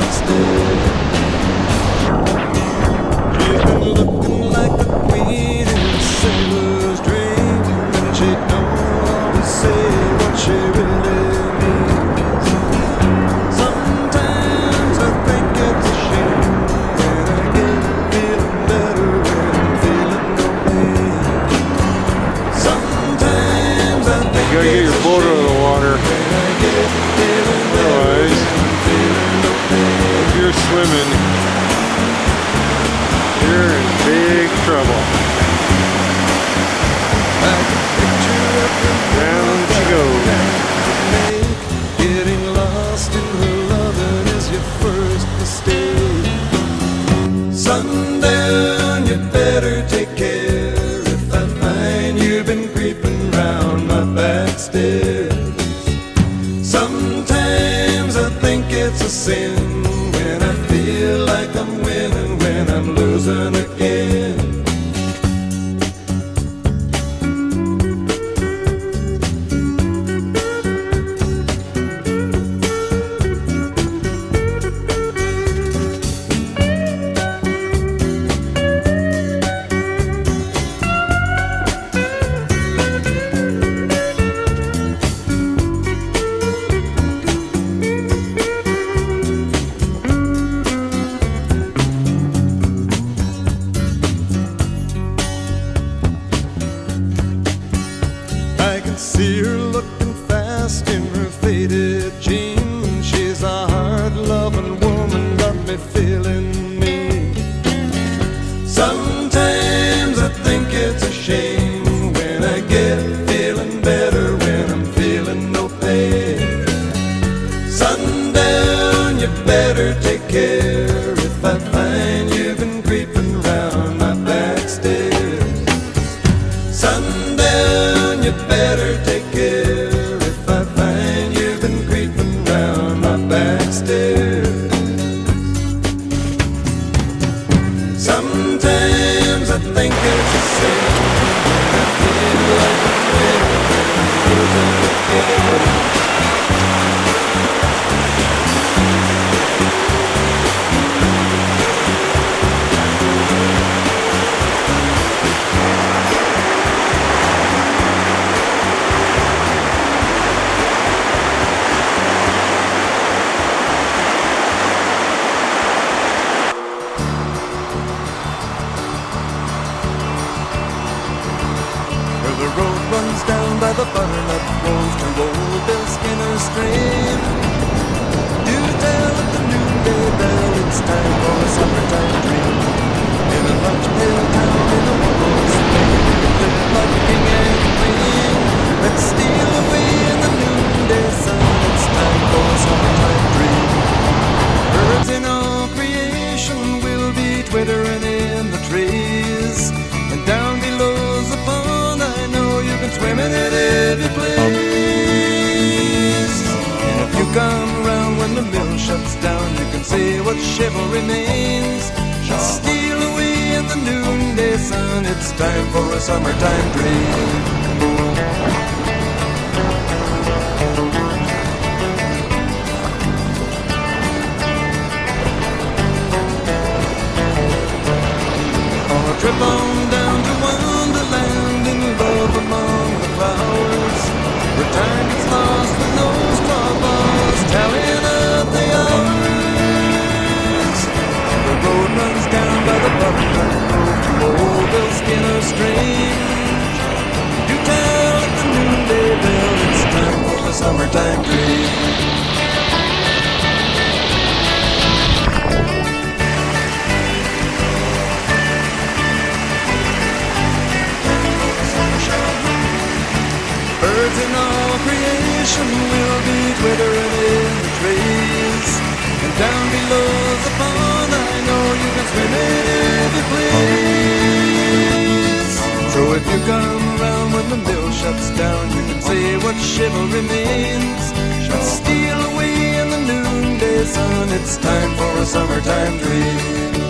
backstairs. She's been looking like the queen in a sailor's dream, and she don't always say what she really means. Sometimes I think it's a shame when I get feeling better when I'm feeling no pain. Sometimes I think you gotta get your boat out of the water. Otherwise, if you're swimming, you're in big trouble. Down she goes. Getting lost in her loving is your first mistake. Sundown, you better take care if I find you've been creeping round my back stairs. Sometimes I think it's a sin when I feel like I'm winning when I'm losing again. See her looking fast in her faded jeans. She's a hard-loving woman, got me feeling mean. Sometimes I think it's a shame when I get feeling better when I'm feeling no pain. Sundown, you better take care if I find you've been creeping round my back stairs. Sundown, you better take care if I find you've been creeping round my back stairs. Sometimes I think it's a sin when I feel like I'm winning when I'm losing again. By the butternut flows to Old Bill Skinner's stream. Do tell at the noonday bell it's time for a summertime dream. In a lunch pail town in a world Spain, live like king and queen. Let's steal away in the noonday sun. It's time for a summertime dream. Birds in all creation will be twittering in the trees, and down below's the pond I know you can swim in it if you please. And if you come round when the mill shuts down, you can see what chivalry means. Just steal away in the noonday sun. It's time for a summertime dream. On a trip on down to Wonderland in love among the clouds, where time gets lost with no straw bars tallying up the hours. The road runs down by the butternut grove to Old Bill Skinner's stream. You tell at the noonday bell it's time for the summertime dream. Birds in all creation will be twittering in the trees, and down below's the pond I know you can swim in if you please. So if you come around when the mill shuts down, you can see what chivalry means. Just steal away in the noonday sun. It's time for a summertime dream.